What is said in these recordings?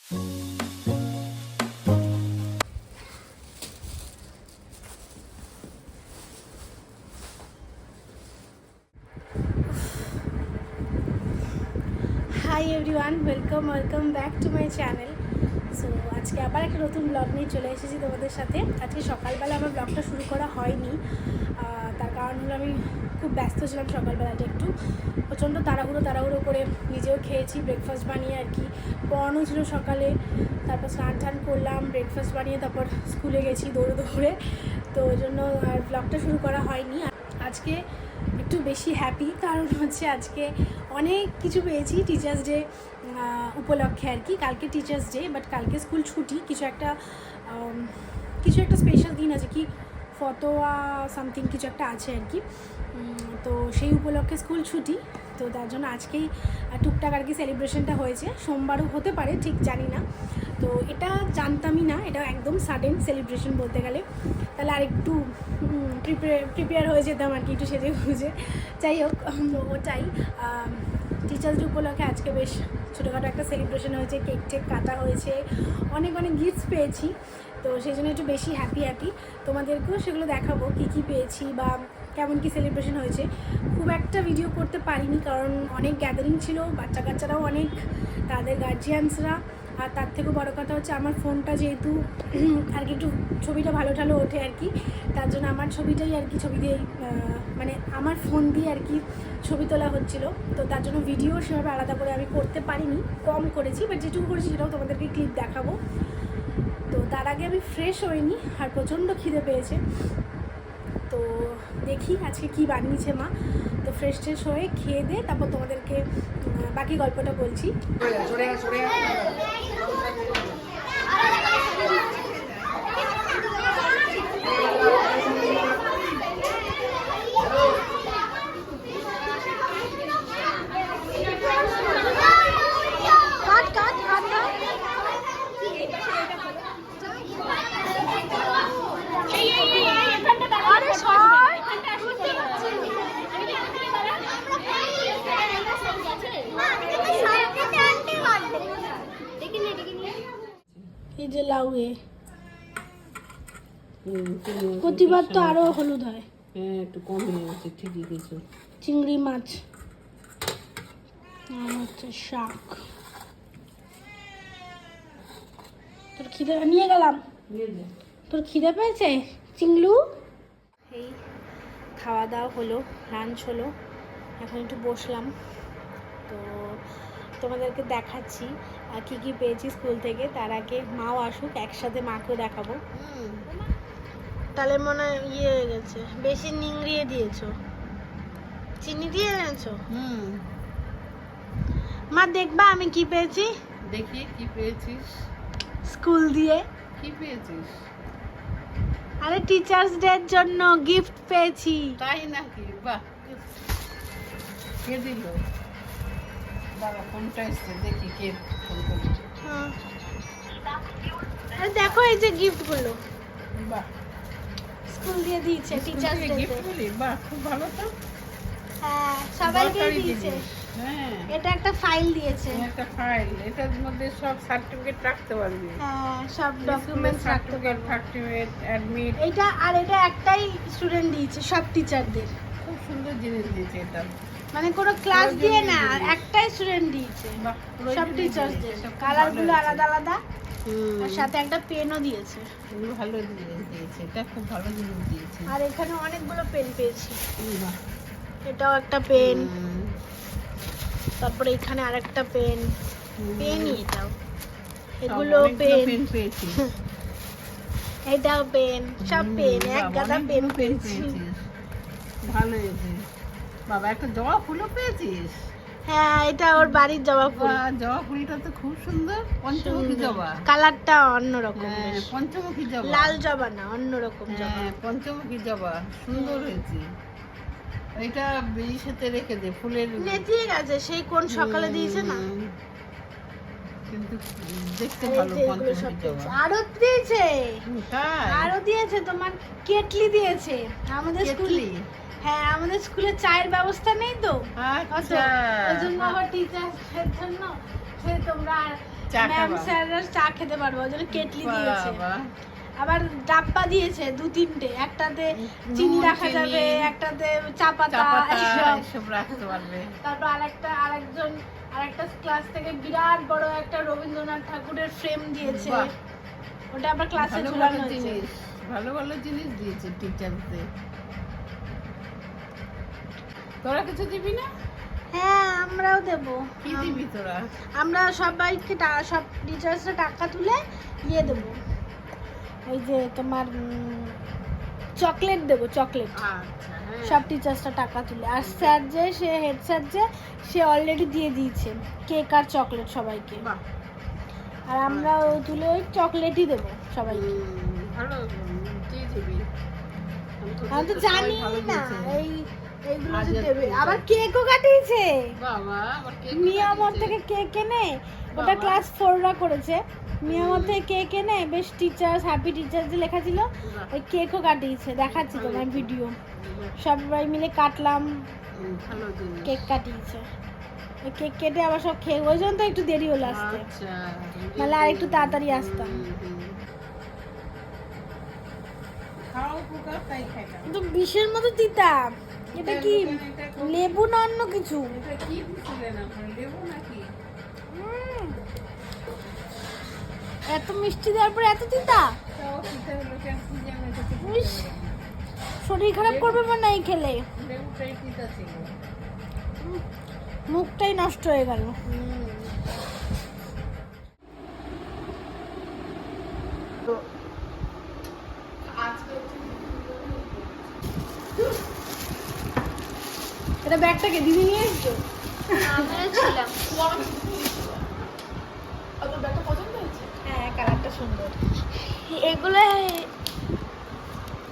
Hi everyone, welcome back to my channel. So আজকে আবার একটা নতুন ব্লগ নিয়ে চলে এসেছি তোমাদের সাথে। আজকে সকালবেলা আমার ব্লগটা শুরু করা হয়নি, তার কারণ হলো আমি খুব ব্যস্ত ছিলাম সকালবেলাটা, একটু প্রচণ্ড তাড়াহুড়ো করে নিজেও খেয়েছি ব্রেকফাস্ট বানিয়ে আর কি। পড়ানো ছিল সকালে, তারপর স্নান করলাম, ব্রেকফাস্ট বানিয়ে তারপর স্কুলে গেছি দৌড়ে। তো ওই জন্য আর ব্লগটা শুরু করা হয়নি। আজকে একটু বেশি হ্যাপি, কারণ হচ্ছে আজকে অনেক কিছু পেয়েছি টিচার্স ডে উপলক্ষে আর কি। কালকে টিচার্স ডে, বাট কালকে স্কুল ছুটি। কিছু একটা স্পেশাল দিন আছে, কি ফতোয়া সামথিং কিছু একটা আছে আর কি। তো সেই উপলক্ষে স্কুল ছুটি, তো তার জন্য আজকেই টুকটাক আর কি সেলিব্রেশনটা হয়েছে। সোমবারও হতে পারে, ঠিক জানি না। তো এটা জানতামই না, এটা একদম সাডেন সেলিব্রেশন বলতে গেলে। তাহলে আর একটু প্রিপেয়ার হয়ে যেতাম আর কি, একটু সেজে গুজে। যাই হোক, ওটাই টিচার্স ডে উপলক্ষে আজকে বেশ ছোটোখাটো একটা সেলিব্রেশন হয়েছে, কেক কাটা হয়েছে, অনেক গিফটস পেয়েছি। তো সেই জন্য একটু বেশি হ্যাপি। তোমাদেরকেও সেগুলো দেখাবো, কী পেয়েছি বা কেমন কি সেলিব্রেশন হয়েছে। খুব একটা ভিডিও করতে পারিনি, কারণ অনেক গ্যাদারিং ছিল, বাচ্চারাও অনেক, তাদের গার্জিয়ানসরা। আর তার থেকেও বড়ো কথা হচ্ছে আমার ফোনটা যেহেতু আর কি একটু ছবিটা ভালো ওঠে আর কি, তার জন্য আমার ছবিটাই আর কি ছবি দিয়েই মানে আমার ফোন দিয়ে আর কি ছবি তোলা হচ্ছিলো। তো তার জন্য ভিডিও সেভাবে আলাদা করে আমি করতে পারিনি, কম করেছি, বাট যেটুকু করেছি সেটাও তোমাদেরকে ক্লিপ দেখাবো। তো তার আগে আমি ফ্রেশ হইনি, আর প্রচণ্ড খিদে পেয়েছে। তো দেখি আজকে কি বানিয়েছে মা। তো ফ্রেশ হয়ে খেয়ে দে, তারপর তোমাদেরকে বাকি গল্পটা বলছি। এই যে লাউ, প্রতিবার তো আরো হলুদ হয়। হ্যাঁ, একটু কম হয়ে গেছে, ঠিকই কিছু। চিংড়ি মাছ আর হচ্ছে শাক। তোর খিদে নিয়ে গেলাম, তোর খিদে পেয়েছে চিংলু? এই খাওয়া দাওয়া হলো, লাঞ্চ হলো, এখন একটু বসলাম। তো তোমাদেরকে দেখাচ্ছি কি পেয়েছি স্কুল থেকে। তার আগে মাও আসুক, একসাথে মাকেও দেখাবো। তাহলে মনে হয় ইয়ে হয়ে গেছে, বেশি নিংড়িয়ে দিয়েছো, চিনি দিয়ে এনেছো। মা দেখবা আমি কি পেয়েছি? দেখি কি পেয়েছিস স্কুল দিয়ে। কি পেয়েছিস? আরে টিচার্স ডে এর জন্য গিফট পেয়েছি। তাই নাকি? বাহ, কে দিল? বাবা ফোনটা এসছে, দেখি কে ফোন করলো। আরে দেখো এই যে গিফট গুলো, বাহ, স্কুল দিয়ে দিয়েছে টিচার্স ডে তে। গিফটগুলি বাহ, খুব ভালো তো। হ্যাঁ, সবাইকে দিয়েছে। হ্যাঁ, এটা একটা ফাইল দিয়েছে, একটা ফাইল, এটার মধ্যে সব সার্টিফিকেট রাখতে পারবি। হ্যাঁ, সব ডকুমেন্টস রাখতে পারবে। Certificate, admit. এটা আর এটা একটাই স্টুডেন্ট দিয়েছে, সব টিচারদের। খুব সুন্দর জিনিস দিয়েছে এটা, মানে কোনো ক্লাস দিয়ে না, একটাই স্টুডেন্ট দিয়েছে সব টিচার্সদের। কালার গুলো আলাদা, আর সাথে একটা পেনও দিয়েছে। ভালো জিনিস দিয়েছে, এটা খুব ভালো জিনিস দিয়েছে। আর এখানে অনেকগুলো পেন পেয়েছি, এটাও একটা পেন, তারপরে এখানে আরেকটা পেন, পেনই এটাও, এগুলো পেন পেয়েছি। এটাও পেন, সব পেন, এক গাদা পেন পেয়েছি। ভালো হয়েছে বাবা। একটা জবা ফুলও পেয়েছিস? হ্যাঁ, এটা ওর বাড়ির জবা ফুল। জবা ফুলটা তো খুব সুন্দর, পঞ্চমুখী জবা। কালারটা অন্যরকম, পঞ্চমুখী জবা, লাল জবা না, অন্যরকম জবা। পঞ্চমুখী জবা সুন্দর হয়েছে। এটা সাথে রেখে দে, ফুলের নেতিয়ে গেছে, সেই কোন সকালে দিয়েছে না, কিন্তু দেখতে ভালো। পঞ্চমুখী জবা আরো দিয়েছে, তাই? আরো দিয়েছে, তোমার কেটলি দিয়েছে আমাদের স্কুলে। হ্যাঁ, আমাদের স্কুলে চায়ের ব্যবস্থা নেই তো, আচ্ছা, ওই জন্য আবার টিচারদের জন্য তোমরা চা ম্যাম খাবা? স্যাররা চা খেতে পারবো ওই জন্য কেটলি দিয়েছে। বাবা, আবার ডাব্বা দিয়েছে 2-3টে, একটাতে চিনি নুন, রাখা চিনি, যাবে, একটাতে চা পাতা চা পাতা এইসব। এসব রাখতে পারবে। তারপর আরেকটা ক্লাস থেকে বিরাট বড় একটা রবীন্দ্রনাথ ঠাকুরের ফ্রেম দিয়েছে, বাহ, ওটা আবার ক্লাসে ভালো ঝুলানো ভালো হচ্ছে। জিনিস, ভালো ভালো জিনিস দিয়েছে টিচারদের। তোরা কিছু দিবি না? হ্যাঁ আমরাও দেবো। কি দিবি তোরা? আমরা সবাইকে সব টিচার্সরা টাকা তুলে ইয়ে দেবো, ওই যে তোমার চকলেট দেবো, চকলেট। আচ্ছা, হ্যাঁ। সব টিচার্সরা টাকা তুলে, আর স্যার যে সে হেড স্যার যে সে অলরেডি দিয়ে দিয়েছে কেক আর চকলেট সবাইকে। বাহ, আর আমরা তুলে ওই চকলেটই দেবো সবাইকে। ভালো, দিয়ে দিবি। আমি তো জানি ভালো না দিয়েছে। এইগুলো আজ যে এত দেবে। দিয়েছে। আবার কেকও কাটিয়েছে। বাবা, আবার কেক মিয়ামর কাটিয়েছে। থেকে কেক এনে, ওটা বাবা। ক্লাস 4রা করেছে। মিয়ামর থেকে কেক এনে বেশ টিচার্স হ্যাপি টিচার্স যে লেখা ছিল, বাহ, ওই কেকও কাটিয়েছে, দেখাচ্ছি তোমার ভিডিও। বাহ, সবাই মিলে কাটলাম, ভালো জিনিস। কেক কাটিয়েছে। ওই কেক কেটে আবার সব খেয়ে, ওই জন্য তো একটু দেরি হলো আসতে, আচ্ছা, নাহলে আর একটু তাড়াতাড়ি আসতাম। খাও পোকা, তাই খাইতাম। কিন্তু বিষের মতো তিতা। এটা কি লেবু না অন্য কিছু? এটা কি দিছিলেন আপনার, লেবু নাকি? উম, এত মিষ্টি দেওয়ার পরে এত তিতা, তাও খেতে হলো কেন, কি জানো এটা কি উইস। দিতে হবে? শরীর খারাপ করবে না এই খেলে, লেবুটাই তিতা ছিল। মুখটাই নষ্ট হয়ে গেল। এটা ব্যাগটাকে দিদি নিয়ে এসছো? আমরা ছিলাম। হ্যাঁ কালারটা সুন্দর। এগুলো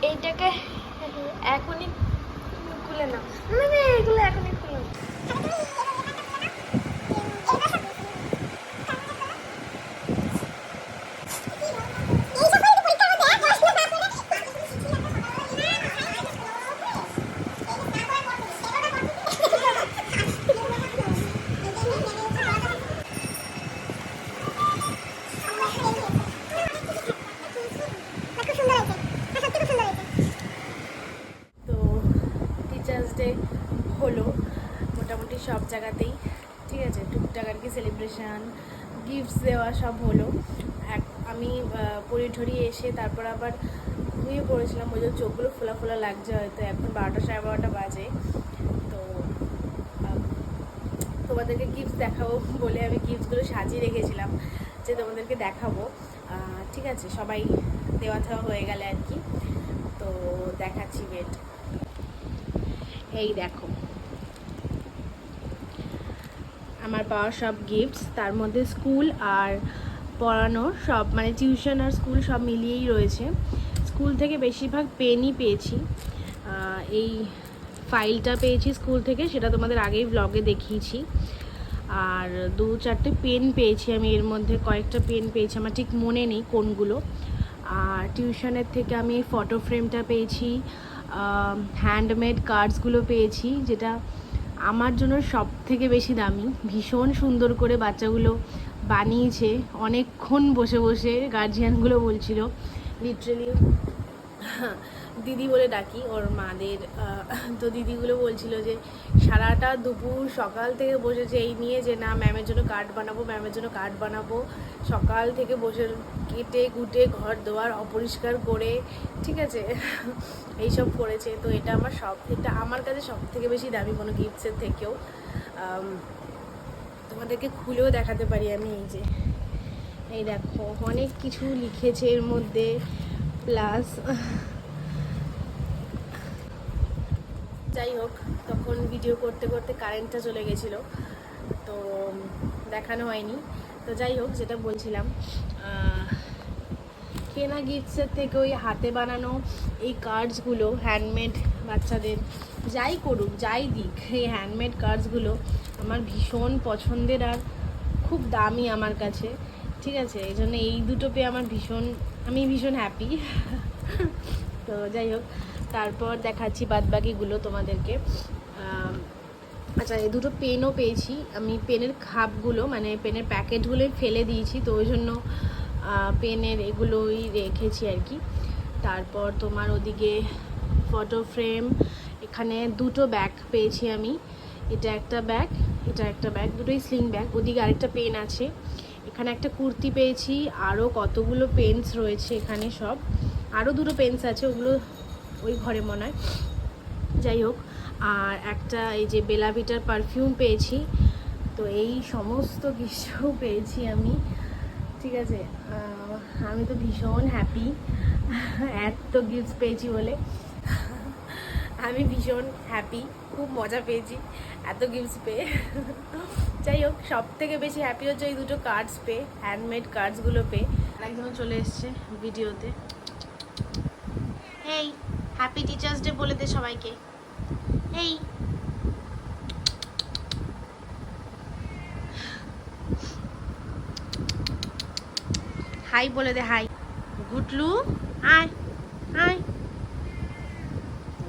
এইটাকে এখনই খুলে না, না না এগুলো এখনই খুলে না। তো টিচার্স ডে হলো মোটামুটি সব জায়গাতেই, ঠিক আছে, টুকটাক আর কি সেলিব্রেশান, গিফটস দেওয়া সব হলো। আমি পড়ে ঠরিয়ে এসে তারপর আবার ঘুমিয়ে পড়েছিলাম, ওই জন্য চোখগুলো ফোলা ফোলা লাগছে হয়তো। এখন 12টা 12:30 বাজে। তো তোমাদেরকে গিফটস দেখাবো বলে আমি গিফটসগুলো সাজিয়ে রেখেছিলাম যে তোমাদেরকে দেখাবো। ঠিক আছে, সবাই দেওয়া থাওয়া হয়ে গেলে আর কি, তো দেখাচ্ছি। ওয়েট, এই দেখো আমার পাওয়া সব গিফটস, তার মধ্যে স্কুল আর পড়ানো সব, মানে টিউশন আর স্কুল সব মিলিয়েই রয়েছে। স্কুল থেকে বেশিরভাগ পেনই পেয়েছি। এই ফাইলটা পেয়েছি স্কুল থেকে, সেটা তোমাদের আগেই ব্লগে দেখিয়েছি। আর 2-4টে পেন পেয়েছি আমি, এর মধ্যে কয়েকটা পেন পেয়েছি, আমার ঠিক মনে নেই কোনগুলো। আর টিউশনের থেকে আমি এই ফটো ফ্রেমটা পেয়েছি, হ্যান্ডমেড কার্ডসগুলো পেয়েছি, যেটা আমার জন্য সব থেকে বেশি দামি। ভীষণ সুন্দর করে বাচ্চাগুলো বানিয়েছে, অনেকক্ষণ বসে বসে গার্জিয়ানগুলো বলছিল, লিটারেলি দিদি বলে ডাকি ওর মাদের। তো দিদিগুলো বলছিল যে সারাটা দুপুর সকাল থেকে বসেছে এই নিয়ে, যে না ম্যামের জন্য কার্ড বানাবো, ম্যামের জন্য কার্ড বানাবো। সকাল থেকে বসে কেটে কুটে ঘর দোয়ার অপরিষ্কার করে, ঠিক আছে, এইসব করেছে। তো এটা আমার কাছে সব থেকে বেশি দামি কোনো গিফটসের থেকেও। তোমাদেরকে খুলেও দেখাতে পারি আমি। এই দেখো অনেক কিছু লিখেছে এর মধ্যে, প্লাস যাই হোক, তখন ভিডিও করতে করতে কারেন্টটা চলে গেছিলো, তো দেখানো হয়নি। তো যাই হোক, যেটা বলছিলাম, কেনা গিফটসের থেকে ওই হাতে বানানো এই কার্ডসগুলো, হ্যান্ডমেড, বাচ্চাদের যাই করুক যাই দিক, এই হ্যান্ডমেড কার্ডসগুলো আমার ভীষণ পছন্দের আর খুব দামি আমার কাছে, ঠিক আছে। এই জন্য এই দুটো পেয়ে আমি ভীষণ হ্যাপি। তো যাই হোক, তারপর দেখাচ্ছি বাদবাকিগুলো তোমাদেরকে। আচ্ছা, এই দুটো পেনও পেয়েছি আমি। পেনের খাপগুলো মানে পেনের প্যাকেটগুলোই ফেলে দিয়েছি, তো ওই জন্য পেনের এগুলোই রেখেছি আর কি। তারপর তোমার ওদিকে ফটো ফ্রেম, এখানে দুটো ব্যাগ পেয়েছি আমি। এটা একটা ব্যাগ, এটা একটা ব্যাগ, দুটোই স্লিং ব্যাগ। ওদিকে আরেকটা পেন আছে, এখানে একটা কুর্তি পেয়েছি, আরও কতগুলো পেন্স রয়েছে এখানে সব। আরও দুটো পেন্স আছে, ওগুলো ওই ঘরে মনে হয়। যাই হোক, আর একটা এই যে বেলা ভিটার পারফিউম পেয়েছি। তো এই সমস্ত কিছু পেয়েছি আমি, ঠিক আছে। আমি তো ভীষণ হ্যাপি এত গিফটস পেয়েছি বলে। আমি ভীষণ হ্যাপি, খুব মজা পেয়েছি এত গিফটস পেয়ে। যাই হোক, সব থেকে বেশি হ্যাপি হচ্ছে ওই দুটো কার্ডস পেয়ে, হ্যান্ডমেড কার্ডসগুলো পেয়ে। একদম চলে এসছে ভিডিওতে। এই হ্যাপি টিচার্স ডে বলে দে সবাইকে। এই হাই বলে দে, হাই। গুটলু আয় আয়,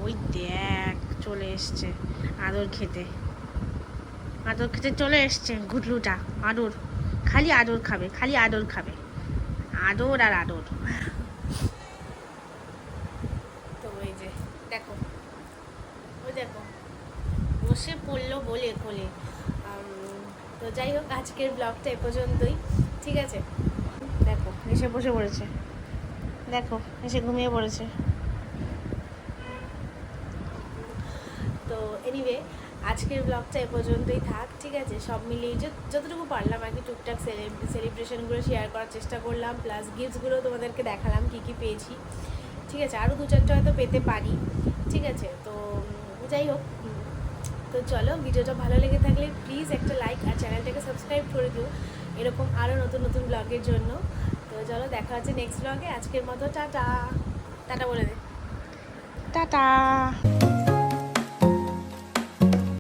ওই দেখ চলে এসছে আদর খেতে। আদর খেতে চলে এসছে গুটলুটা। আদর, খালি আদর খাবে, খালি আদর খাবে, আদর আর আদর। তো এই যে দেখো, ওই দেখো বসে পড়লো বলে কোলে। তো যাই হোক, আজকের ব্লগটা এ পর্যন্তই, ঠিক আছে। দেখো এসে বসে পড়েছে, দেখো এসে ঘুমিয়ে পড়েছে। তো এনিওয়ে, আজকের ব্লগটা এ পর্যন্তই থাক, ঠিক আছে। সব মিলিয়ে যতটুকু পারলাম আর কি টুকটাক সেলিব্রেশনগুলো শেয়ার করার চেষ্টা করলাম, প্লাস গিফটসগুলো তোমাদেরকে দেখালাম কী কী পেয়েছি, ঠিক আছে। আরও দু চারটা হয়তো পেতে পারি, ঠিক আছে। তো যাই হোক, তো চলো, ভিডিওটা ভালো লেগে থাকলে প্লিজ একটা লাইক আর চ্যানেলটাকে সাবস্ক্রাইব করে দিও এরকম আরও নতুন নতুন ব্লগের জন্য। তো চলো, দেখা হচ্ছে নেক্সট ব্লগে। আজকের মতো টাটা। টাটা বলে দে, টাটা।